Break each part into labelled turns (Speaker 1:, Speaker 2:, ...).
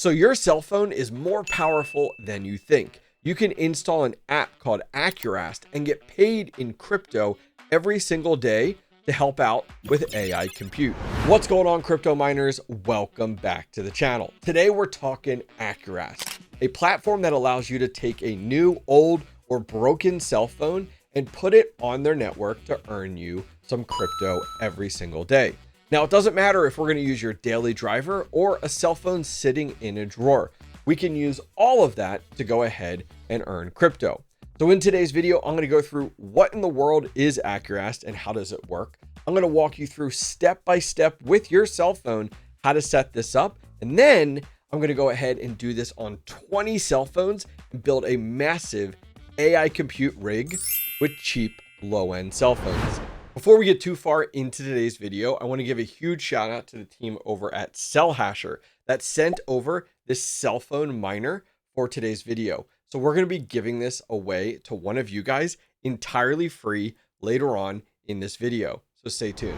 Speaker 1: So your cell phone is more powerful than you think. You can install an app called Acurast and get paid in crypto every single day to help out with AI compute. What's going on, crypto miners? Welcome back to the channel. Today we're talking Acurast, a platform that allows you to take a new, old, or broken cell phone and put it on their network to earn you some crypto every single day. Now, it doesn't matter if we're going to use your daily driver or a cell phone sitting in a drawer. We can use all of that to go ahead and earn crypto. So in today's video, I'm going to go through what in the world is Acurast and how does it work. I'm going to walk you through step by step with your cell phone how to set this up. And then I'm going to go ahead and do this on 20 cell phones and build a massive AI compute rig with cheap low-end cell phones. Before we get too far into today's video, I want to give a huge shout out to the team over at CellHasher that sent over this cell phone miner for today's video. So we're going to be giving this away to one of you guys entirely free later on in this video. So stay tuned.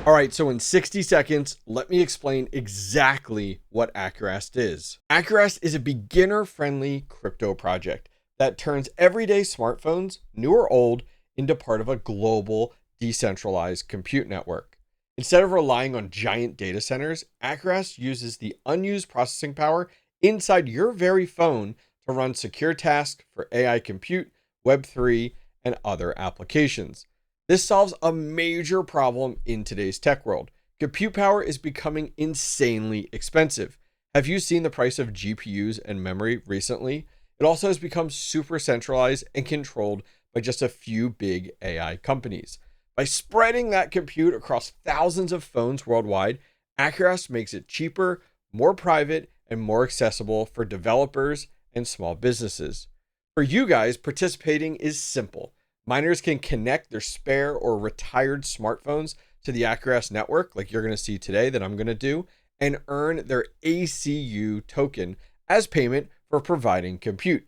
Speaker 1: All right, so in 60 seconds, let me explain exactly what Acurast is. Acurast is a beginner-friendly crypto project that turns everyday smartphones, new or old, into part of a global decentralized compute network. Instead of relying on giant data centers, Acurast uses the unused processing power inside your very phone to run secure tasks for AI compute, Web3, and other applications. This solves a major problem in today's tech world. Compute power is becoming insanely expensive. Have you seen the price of GPUs and memory recently? It also has become super centralized and controlled by just a few big AI companies. By spreading that compute across thousands of phones worldwide, Acurast makes it cheaper, more private, and more accessible for developers and small businesses. For you guys, participating is simple. Miners can connect their spare or retired smartphones to the Acurast network, like you're going to see today that I'm going to do, and earn their ACU token as payment for providing compute.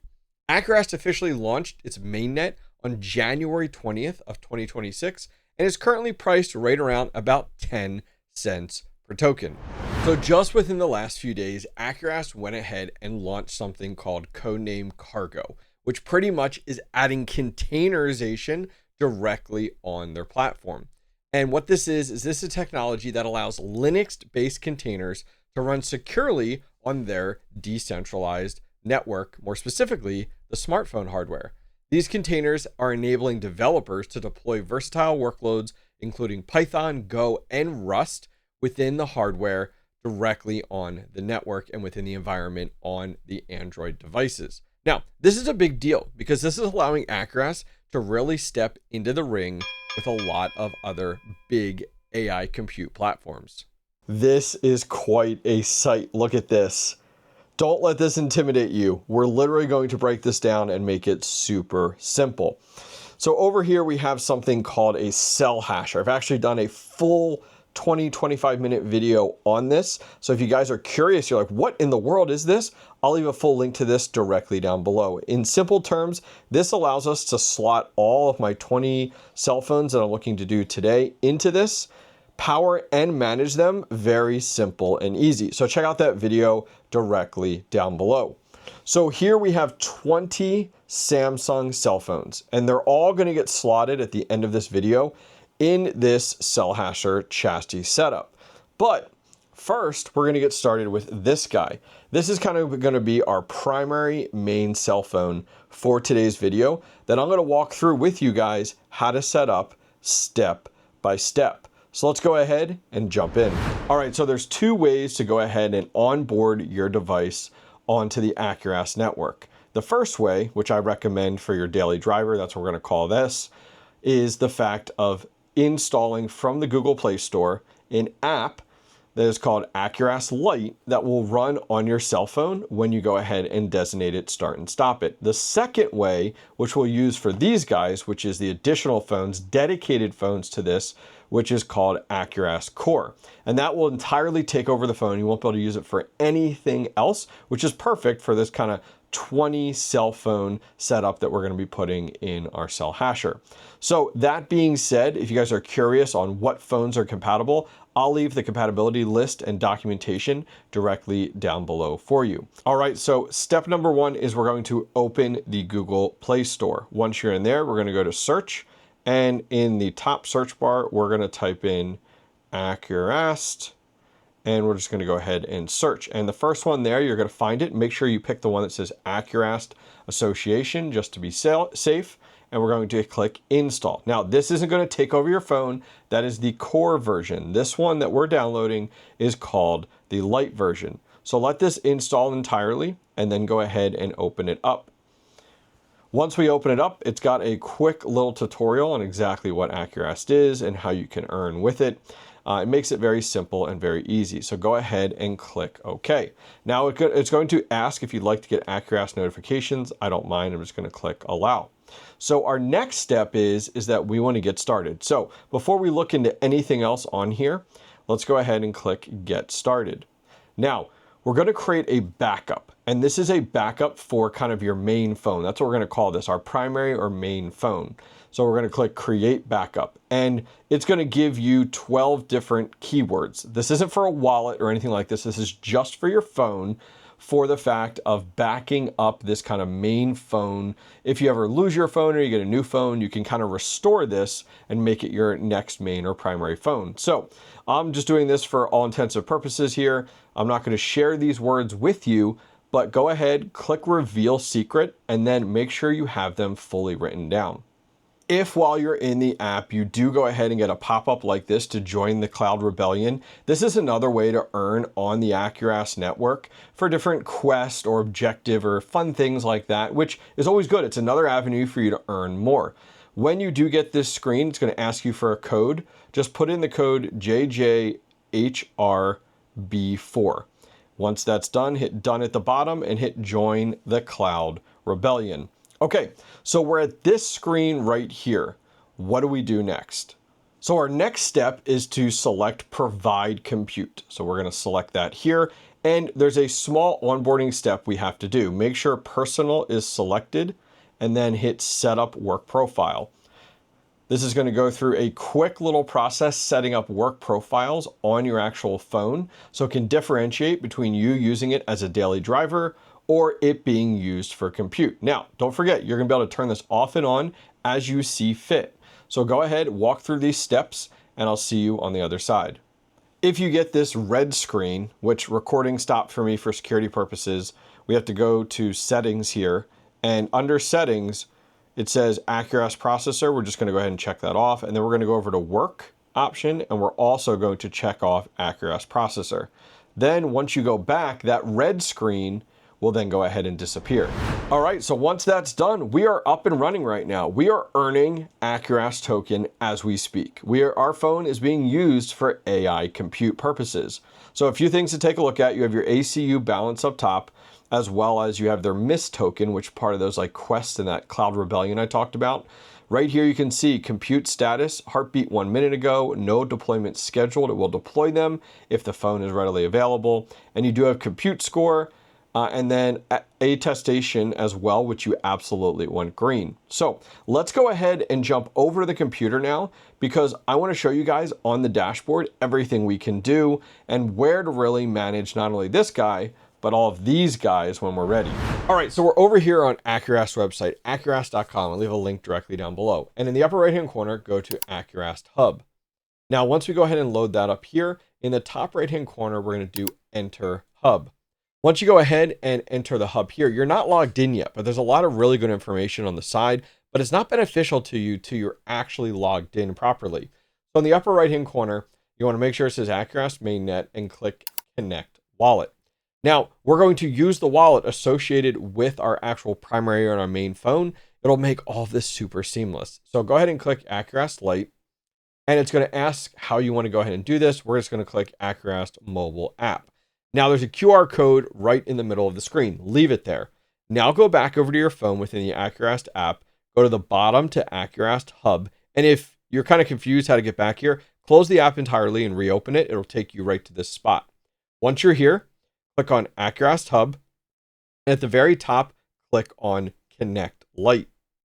Speaker 1: Acurast officially launched its mainnet on January 20th of 2026 and is currently priced right around about 10 cents per token. So just within the last few days, Acurast went ahead and launched something called codename Cargo, which pretty much is adding containerization directly on their platform. And what this is this is technology that allows Linux-based containers to run securely on their decentralized network, more specifically, the smartphone hardware. These containers are enabling developers to deploy versatile workloads, including Python, Go, and Rust within the hardware directly on the network and within the environment on the Android devices. Now, this is a big deal because this is allowing Acurast to really step into the ring with a lot of other big AI compute platforms. This is quite a sight. Look at this. Don't let this intimidate you. We're literally going to break this down and make it super simple. So over here, we have something called a CellHasher. I've actually done a full 25 minute video on this. So if you guys are curious, you're like, what in the world is this? I'll leave a full link to this directly down below. In simple terms, this allows us to slot all of my 20 cell phones that I'm looking to do today into this, power and manage them. Very simple and easy. So check out that video directly down below. So here we have 20 Samsung cell phones, and they're all going to get slotted at the end of this video in this CellHasher chassis setup. But first, we're going to get started with this guy. This is kind of going to be our primary main cell phone for today's video that I'm going to walk through with you guys how to set up step by step. So let's go ahead and jump in. All right, so there's two ways to go ahead and onboard your device onto the Acurast network. The first way, which I recommend for your daily driver, that's what we're going to call this, is the fact of installing from the Google Play Store an app that is called Acurast Lite that will run on your cell phone when you go ahead and designate it start and stop it. The second way, which we'll use for these guys, which is the additional phones, dedicated phones to this, which is called Acurast Core. And that will entirely take over the phone. You won't be able to use it for anything else, which is perfect for this kind of 20 cell phone setup that we're going to be putting in our CellHasher. So that being said, if you guys are curious on what phones are compatible, I'll leave the compatibility list and documentation directly down below for you. All right, so step number one is we're going to open the Google Play Store. Once you're in there, we're going to go to search, and in the top search bar, we're going to type in Acurast, and we're just going to go ahead and search. And the first one there, you're going to find it. Make sure you pick the one that says Acurast Association just to be safe. And we're going to click install. Now, this isn't going to take over your phone. That is the core version. This one that we're downloading is called the Lite version. So let this install entirely and then go ahead and open it up. Once we open it up, it's got a quick little tutorial on exactly what Acurast is and how you can earn with it. It makes it very simple and very easy. So go ahead and click OK. Now it's going to ask if you'd like to get Acurast notifications. I don't mind. I'm just going to click allow. So our next step is that we want to get started. So before we look into anything else on here, let's go ahead and click get started. Now, we're going to create a backup, and this is a backup for kind of your main phone. That's what we're going to call this, our primary or main phone. So we're going to click create backup, and it's going to give you 12 different keywords. This isn't for a wallet or anything like this. This is just for your phone, for the fact of backing up this kind of main phone. If you ever lose your phone or you get a new phone, you can kind of restore this and make it your next main or primary phone. So I'm just doing this for all intensive purposes here. I'm not going to share these words with you, but go ahead, click reveal secret, and then make sure you have them fully written down. If while you're in the app, you do go ahead and get a pop-up like this to join the Cloud Rebellion, this is another way to earn on the Acurast network for different quests or objective or fun things like that, which is always good. It's another avenue for you to earn more. When you do get this screen, it's going to ask you for a code. Just put in the code JJHRB4. Once that's done, hit done at the bottom and hit join the Cloud Rebellion. Okay, so we're at this screen right here. What do we do next? So our next step is to select provide compute. So we're going to select that here. And there's a small onboarding step we have to do. Make sure personal is selected and then hit set up work profile. This is going to go through a quick little process setting up work profiles on your actual phone so it can differentiate between you using it as a daily driver or it being used for compute. Now, don't forget, you're going to be able to turn this off and on as you see fit. So go ahead, walk through these steps, and I'll see you on the other side. If you get this red screen, which recording stopped for me for security purposes, we have to go to settings here, and under settings, it says Acurast processor. We're just going to go ahead and check that off, and then we're going to go over to work option, and we're also going to check off Acurast processor. Then once you go back, that red screen will then go ahead and disappear. All right, so once that's done, we are up and running right now. We are earning Acurast token as we speak. Our phone is being used for AI compute purposes. So a few things to take a look at. You have your ACU balance up top, as well as you have their MIST token, which part of those like quests in that Cloud Rebellion I talked about. Right here, you can see compute status, heartbeat 1 minute ago, no deployment scheduled. It will deploy them if the phone is readily available. And you do have compute score, and then attestation as well, which you absolutely want green. So let's go ahead and jump over to the computer now, because I want to show you guys on the dashboard everything we can do and where to really manage not only this guy, but all of these guys when we're ready. All right, so we're over here on Acurast website, acurast.com. I'll leave a link directly down below. And in the upper right-hand corner, go to Acurast Hub. Now, once we go ahead and load that up here, in the top right-hand corner, we're going to do Enter Hub. Once you go ahead and enter the hub here, you're not logged in yet, but there's a lot of really good information on the side, but it's not beneficial to you till you're actually logged in properly. So in the upper right-hand corner, you want to make sure it says Acurast Mainnet and click Connect Wallet. Now, we're going to use the wallet associated with our actual primary or our main phone. It'll make all of this super seamless. So go ahead and click Acurast Lite, and it's going to ask how you want to go ahead and do this. We're just going to click Acurast Mobile App. Now there's a QR code right in the middle of the screen. Leave it there. Now go back over to your phone within the Acurast app, go to the bottom to Acurast Hub. And if you're kind of confused how to get back here, close the app entirely and reopen it. It'll take you right to this spot. Once you're here, click on Acurast Hub. And at the very top, click on Connect Lite.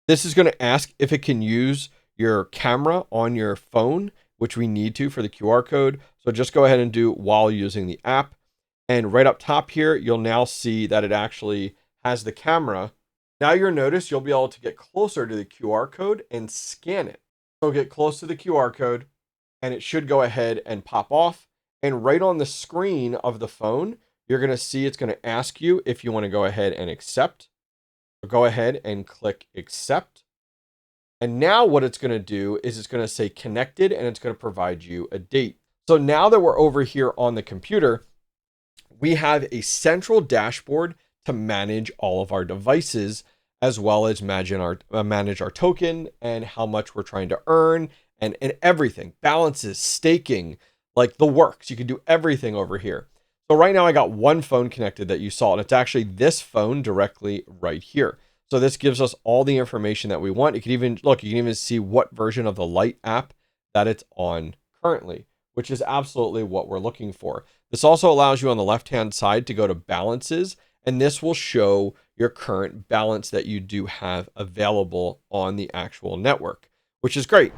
Speaker 1: This is going to ask if it can use your camera on your phone, which we need to for the QR code. So just go ahead and do while using the app. And right up top here, you'll now see that it actually has the camera. Now you'll notice you'll be able to get closer to the QR code and scan it. So get close to the QR code and it should go ahead and pop off. And right on the screen of the phone, you're going to see it's going to ask you if you want to go ahead and accept. So go ahead and click accept. And now what it's going to do is it's going to say connected and it's going to provide you a date. So now that we're over here on the computer, we have a central dashboard to manage all of our devices, as well as manage our token and how much we're trying to earn and everything. Balances, staking, like the works. You can do everything over here. So right now I got one phone connected that you saw, and it's actually this phone directly right here. So this gives us all the information that we want. You can even look, you can even see what version of the Lite app that it's on currently, which is absolutely what we're looking for. This also allows you on the left-hand side to go to balances, and this will show your current balance that you do have available on the actual network, which is great.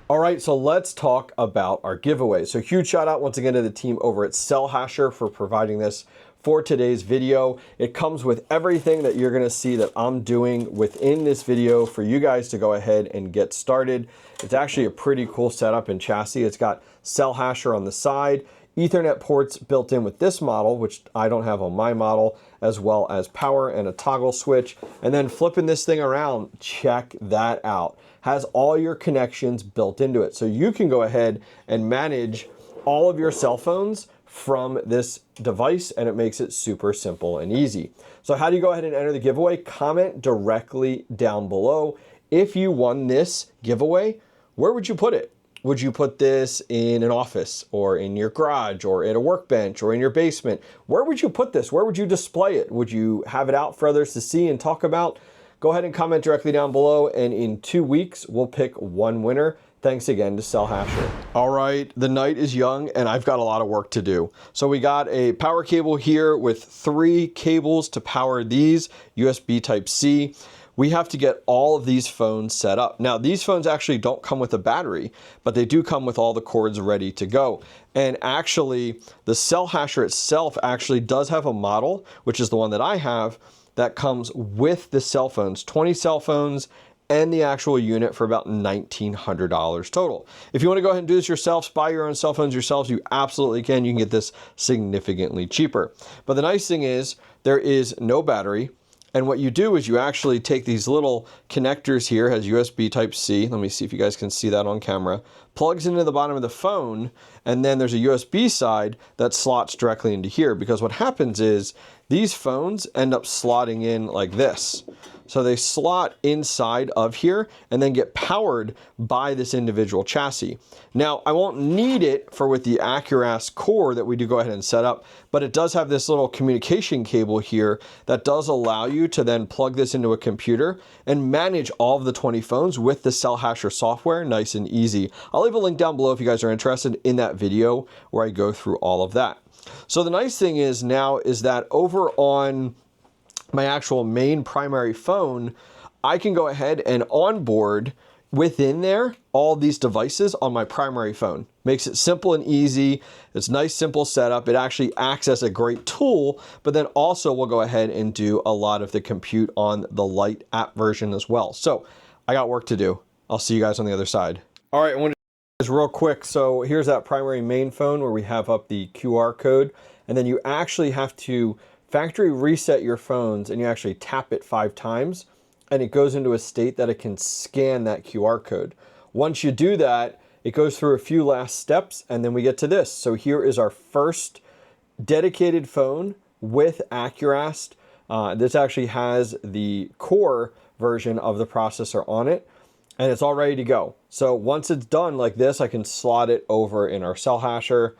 Speaker 1: All right, so let's talk about our giveaway. So huge shout out once again to the team over at CellHasher for providing this for today's video. It comes with everything that you're gonna see that I'm doing within this video for you guys to go ahead and get started. It's actually a pretty cool setup and chassis. It's got CellHasher on the side, Ethernet ports built in with this model, which I don't have on my model, as well as power and a toggle switch. And then flipping this thing around, check that out. Has all your connections built into it. So you can go ahead and manage all of your cell phones from this device, and it makes it super simple and easy. So how do you go ahead and enter the giveaway? Comment directly down below. If you won this giveaway, where would you put it? Would you put this in an office or in your garage or at a workbench or in your basement? Where would you put this? Where would you display it? Would you have it out for others to see and talk about? Go ahead and comment directly down below, and in 2 weeks, we'll pick one winner. Thanks again to CellHasher. All right, the night is young and I've got a lot of work to do. So we got a power cable here with 3 cables to power these, USB Type-C. We have to get all of these phones set up. Now, these phones actually don't come with a battery, but they do come with all the cords ready to go. And actually, the CellHasher itself actually does have a model, which is the one that I have, that comes with the cell phones, 20 cell phones and the actual unit for about $1,900 total. If you want to go ahead and do this yourselves, buy your own cell phones yourselves, you absolutely can. You can get this significantly cheaper. But the nice thing is there is no battery. And what you do is you actually take these little connectors here, has USB Type-C. Let me see if you guys can see that on camera. Plugs into the bottom of the phone, and then there's a USB side that slots directly into here, because what happens is these phones end up slotting in like this. So they slot inside of here and then get powered by this individual chassis. Now, I won't need it for with the Acurast Core that we do go ahead and set up, but it does have this little communication cable here that does allow you to then plug this into a computer and manage all of the 20 phones with the CellHasher software, nice and easy. I'll leave a link down below if you guys are interested in that video where I go through all of that. So the nice thing is now is that over on my actual main primary phone, I can go ahead and onboard within there all these devices on my primary phone. Makes it simple and easy. It's nice, simple setup. It actually acts as a great tool, but then also we'll go ahead and do a lot of the compute on the Lite app version as well. So I got work to do. I'll see you guys on the other side. All right, I want to do this real quick. So here's that primary main phone where we have up the QR code, and then you actually have to factory reset your phones, and you actually tap it 5 times, and it goes into a state that it can scan that QR code. Once you do that, it goes through a few last steps, and then we get to this. So here is our first dedicated phone with Acurast. This actually has the Core version of the processor on it, and it's all ready to go. So once it's done like this, I can slot it over in our CellHasher.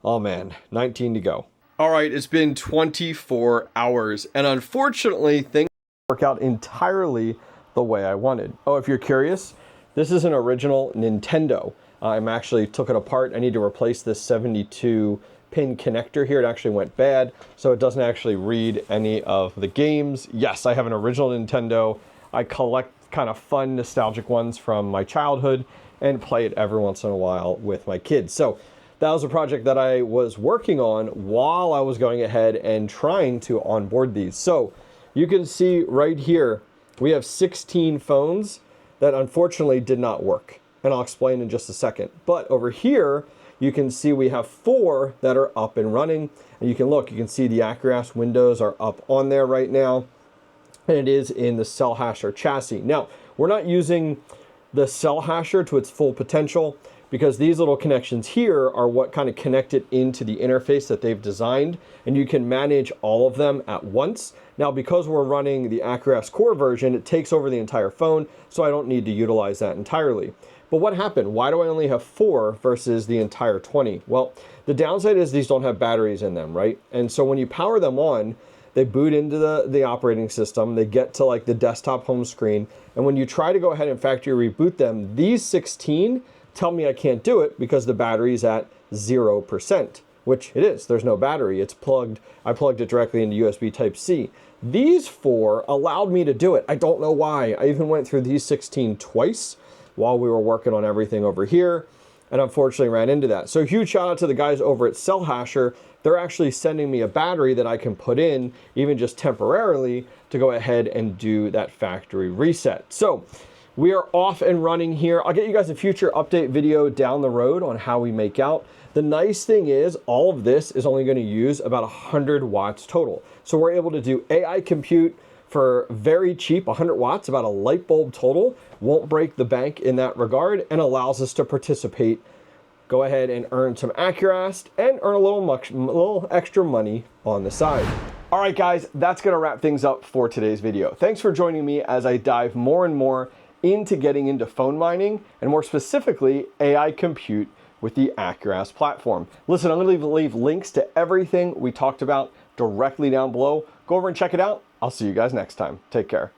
Speaker 1: Oh man, 19 to go. All right, it's been 24 hours, and unfortunately, things didn't work out entirely the way I wanted. Oh, if you're curious, this is an original Nintendo. I actually took it apart. I need to replace this 72-pin connector here. It actually went bad, so it doesn't actually read any of the games. Yes, I have an original Nintendo. I collect kind of fun, nostalgic ones from my childhood,
Speaker 2: and play it every once in a while with my kids. So that was a project that I was working on while I was going ahead and trying to onboard these. So you can see right here, we have 16 phones that unfortunately did not work. And I'll explain in just a second. But over here, you can see we have 4 that are up and running. And you can look, you can see the Acurast windows are up on there right now. And it is in the CellHasher chassis. Now, we're not using the CellHasher to its full potential because these little connections here are what kind of connect it into the interface that they've designed, and you can manage all of them at once. Now, because we're running the Acurast Core version, it takes over the entire phone, so I don't need to utilize that entirely. But what happened? Why do I only have 4 versus the entire 20? Well, the downside is these don't have batteries in them, right? And so when you power them on, they boot into the operating system, they get to like the desktop home screen, and when you try to go ahead and factory reboot them, these 16 tell me I can't do it because the battery's at 0%, which it is. There's no battery. It's plugged. I plugged it directly into USB Type-C. These 4 allowed me to do it. I don't know why. I even went through these 16 twice while we were working on everything over here, and unfortunately ran into that. So huge shout out to the guys over at CellHasher. They're actually sending me a battery that I can put in, even just temporarily, to go ahead and do that factory reset. So we are off and running here. I'll get you guys a future update video down the road on how we make out. The nice thing is all of this is only going to use about 100 watts total. So we're able to do AI compute for very cheap, 100 watts, about a light bulb total. Won't break the bank in that regard, and allows us to participate, go ahead and earn some Acurast and earn a little extra money on the side. All right, guys, that's going to wrap things up for today's video. Thanks for joining me as I dive more and more into getting into phone mining, and more specifically, AI compute with the Acurast platform. Listen, I'm going to leave links to everything we talked about directly down below. Go over and check it out. I'll see you guys next time. Take care.